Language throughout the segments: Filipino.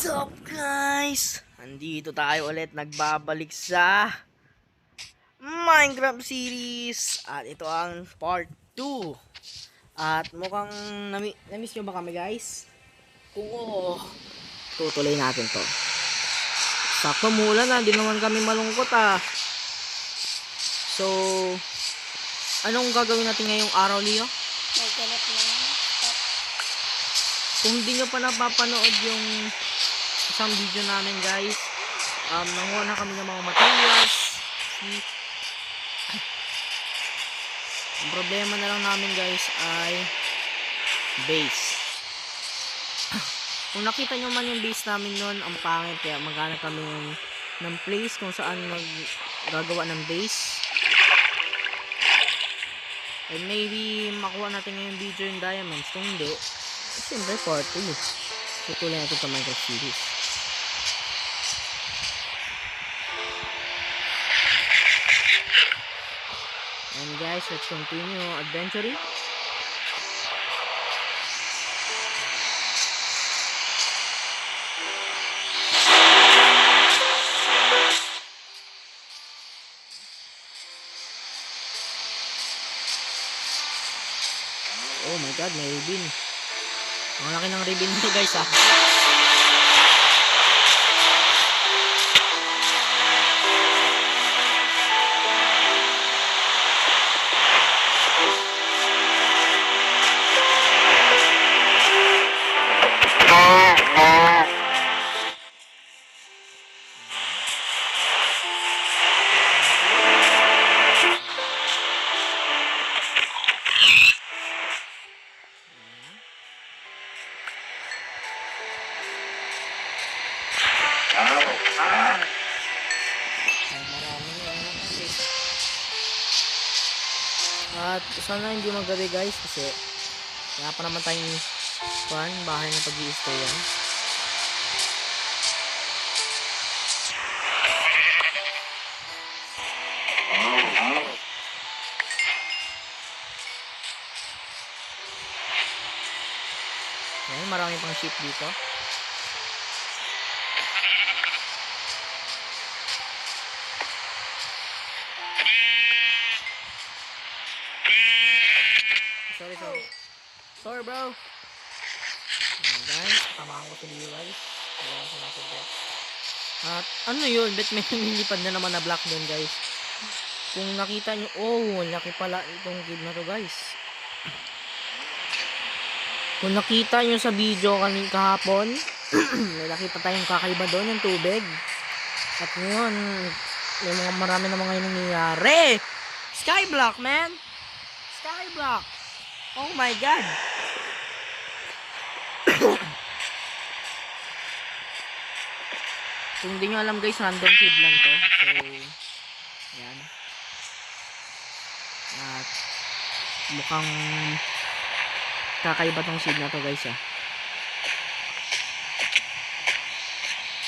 Up guys? Andito tayo ulit, nagbabalik sa Minecraft series. At ito ang part 2. At mukhang namiss nyo ba kami guys? Kung oo, tutuloy natin to. Sakto mula na, di naman kami malungkot ah. So, anong gagawin natin ngayong araw, Leo? Nagganap ng Kung hindi nyo pa napapanood yung isang video namin guys, nanguha na kami ng mga materials. Ang problema na lang namin guys ay base. Kung nakita nyo man yung base namin nun, ang pangit, kaya maghanap kami ng place kung saan gagawa ng base. And maybe makuha natin ngayong video yung diamonds. Kung hindi, siyempre part 2. Tutuloy natin sa Minecraft series. And guys, let's continue adventuring. Oh my god, may ribbon. Ang laki ng ribbon nito guys ah. At sana hindi magabi guys kasi wala pa naman tayong bahay na pag-i-stay yan. Ayan, marami pang sheep dito. Sorry bro. Ayan guys, tamaan ko sa video guys. At ano yun, bet may nilipad na naman na block doon guys. Kung nakita nyo, oh laki pala itong cave na to guys. Kung nakita nyo sa video kanina kahapon, may nakita tayong kakaiba doon yung tubig. At ngayon, may marami na mga nangyayari. Skyblock man. Skyblock. Oh my god. Kung hindi nyo alam guys, random seed lang to. So, yan. At mukhang kakaiba tong seed na to guys ah.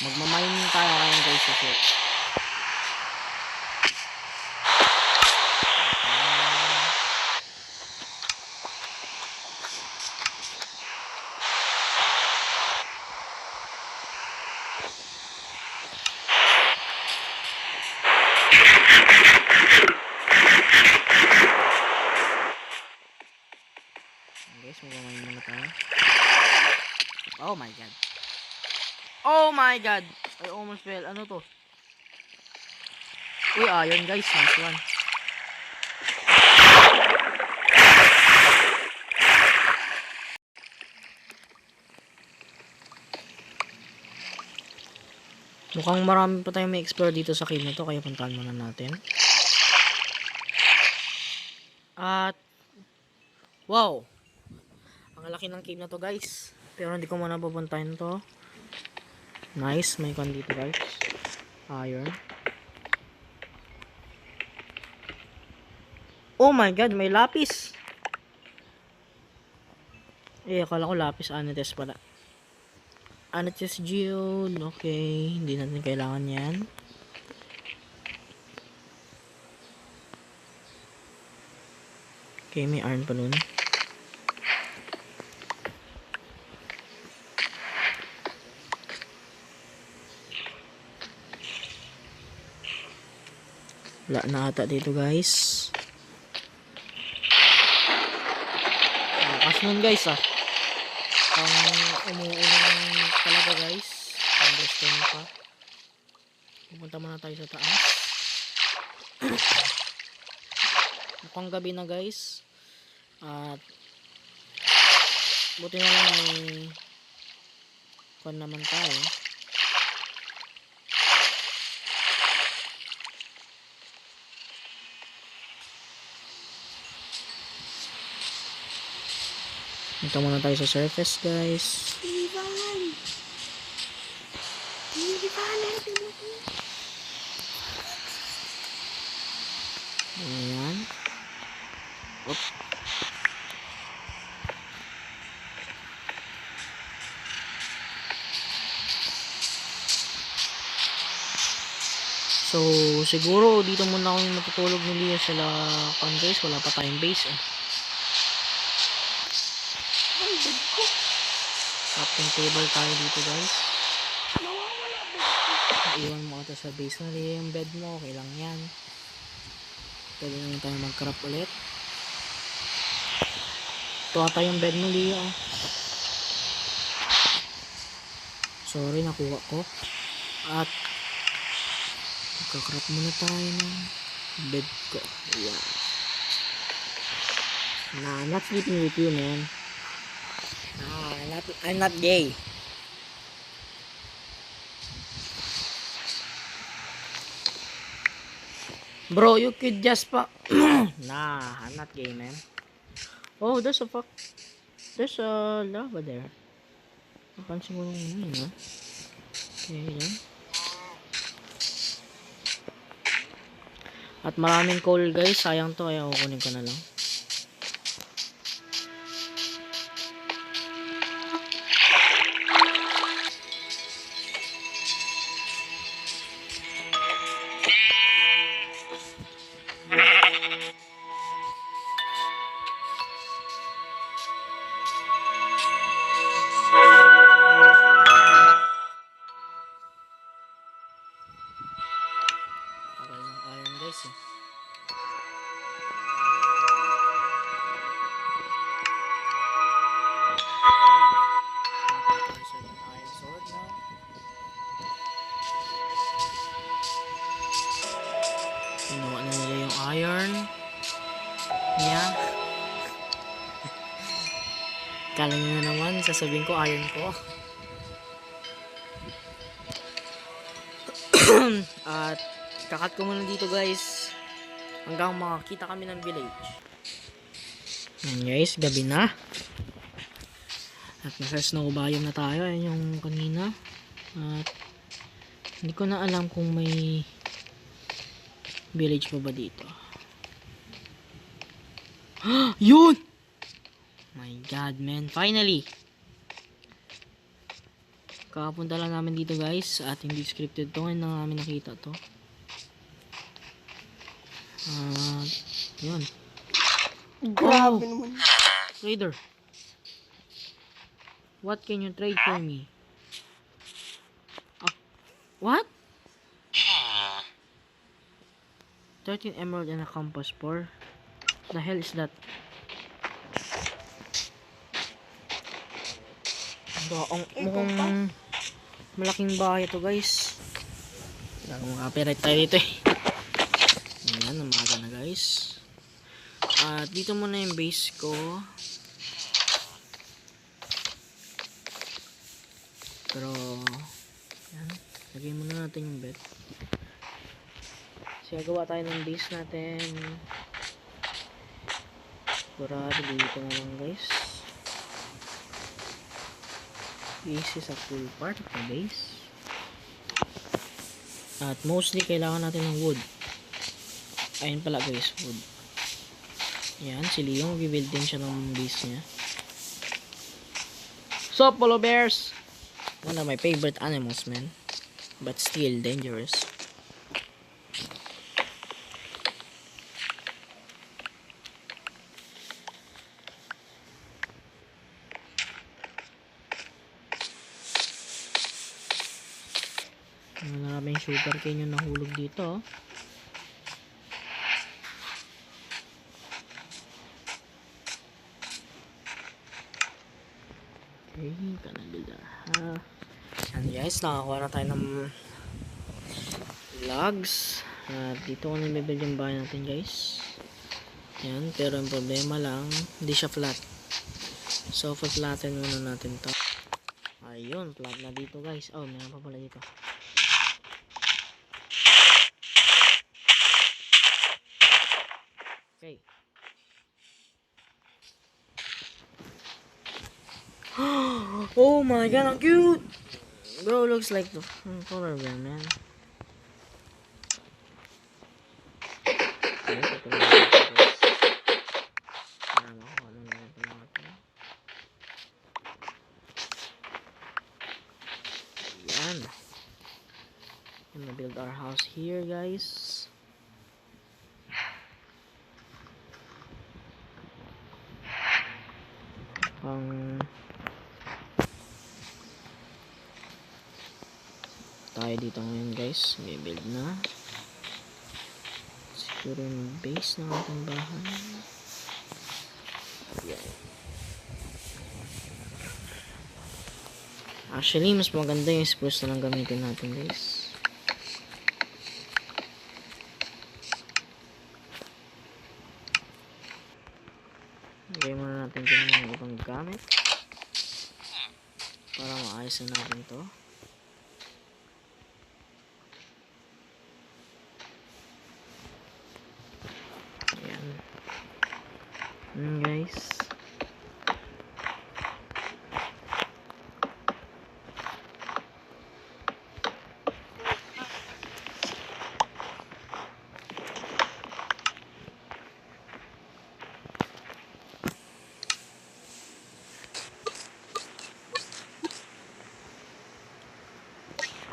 Magmamining tayo ngayon guys kasi magmamining muna tayo. Oh my god. Oh my god. I almost fell. Ano to? Uy, ayun guys. Nice one. Mukhang marami pa tayong may explore dito sa cave na to. Kaya puntahan muna natin. At wow. Ang laki ng cave na to guys. Pero hindi ko muna pupuntahin to. Nice, may kon dito guys. Iron. Oh my god, may lapis. Akala ko lapis amethyst pala. Amethyst geode. Okay, hindi natin kailangan yan. Okay, may iron pa nun. Wala na ata dito guys. Lakas nun guys ah. Pang umuulan talaga guys. Understand pa. Pupunta muna tayo sa taas. Mukhang gabi na guys. At buti na lang may kon naman tayo. Punta muna tayo sa surface guys. Ayan. Oop. So, siguro dito muna ako matutulog ni Leo sila guys. Wala pa tayong base eh. Crafting table tayo dito guys. Iwan mo ito sa base na Leo yung bed mo. Okay lang yan. Pwede naman tayo mag-craft ulit. Ito ata yung bed mo Leo. Sorry, nakuha ko. At magka-craft muna tayo ng bed ko. Ayan. Nah, not sleeping with you, man. Nah, I'm not gay. Bro, you could just Nah, I'm not gay, man. Oh, there's a lava there. Napansin ko lang yun, ha? Okay, yan. At maraming coal, guys. Sayang to, kaya kukunin ko na lang. Tagal ng iron, guys, eh. Kinuha na nila yung iron niya. Kala nyo na naman, sasabihin ko iron ko. At kakat ko muna dito guys hanggang makakita kami ng village. Ayan guys, gabi na. At nasa snow biome na tayo. Ayan yung kanina. At hindi ko na alam kung may village pa ba dito. Yun! My god, man. Finally! Kakapunta lang namin dito guys. At hindi scripted to. Ngayon na namin nakita to. Yun. Grabe naman. Trader. What can you trade for me? What? 13 emerald and a compass for? The hell is that? Mukhang malaking bahay ito guys. Copyright tayo dito eh. Ayan, umaga na guys. At dito muna yung base ko. Pero yan, lagay muna natin yung bed. So gawa tayo ng base natin. Sigurado dito na lang guys. Base is a full part of the base. At mostly kailangan natin ng wood. Ayun pala guys, wood. Yan, si Leon mag-build din siya ng base niya. So, Polo Bears! One of my favorite animals, man. But still dangerous. Maraming sugarcane yung nahulog dito. Okay, gonna build our house. And guys, nakakuha na tayo ng logs. At dito ko na i-build yung bahay natin guys. Yan, pero yung problema lang, hindi siya flat. So, flatten muna natin to. Ayun, flat na dito guys. Oh, meron pa pala dito. Okay. Oh my god, ang cute! Bro, looks like the polar bear, man. Okay, ito na natin guys. Para makuha na natin natin. Yan. I'm gonna build our house here, guys. Tayo dito ngayon, guys. May build na. Siguro yung base ng ating bahay. Yan. Actually, mas maganda yung spruce na lang gamitin natin, guys. Lagay muna natin din yung ibang gamit para maayos na natin to. Ayan. Guys.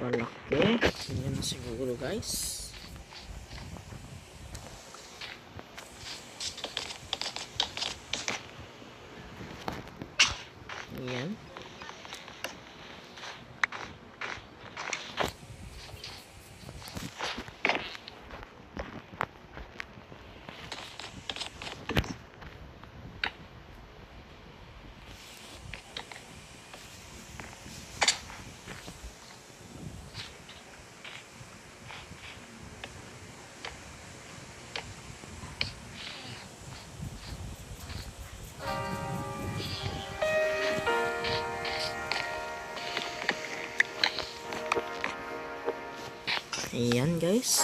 Palaki. Yan na siguro, guys. Ayan. Ayan, guys.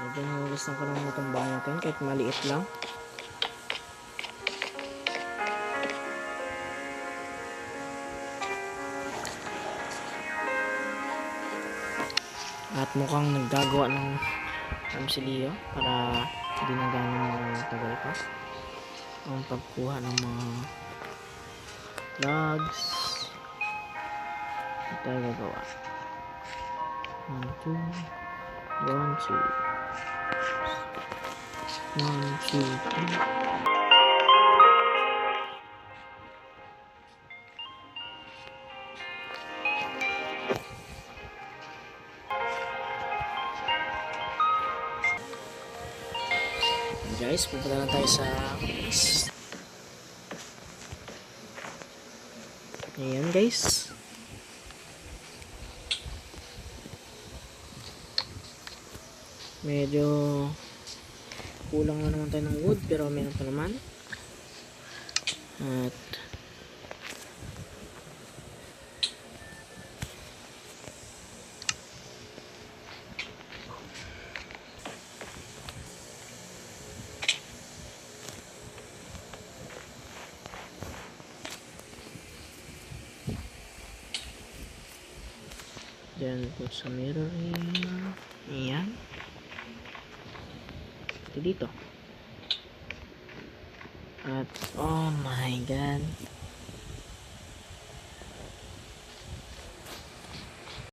Medyo nahulisan ko lang itong bahay natin kahit maliit lang. At mukhang naggagawa ng si Leo para hindi na gano'ng matagal pa ang pagkuha ng mga logs. Ito tayo gagawa. 1, 2 1, 2 3. Guys, pupunta na tayo sa base. Ayan, guys. Medyo kulang na naman tayo ng wood, pero meron pa naman. At then put some mirror here. Ayan. Ito dito. At oh my god,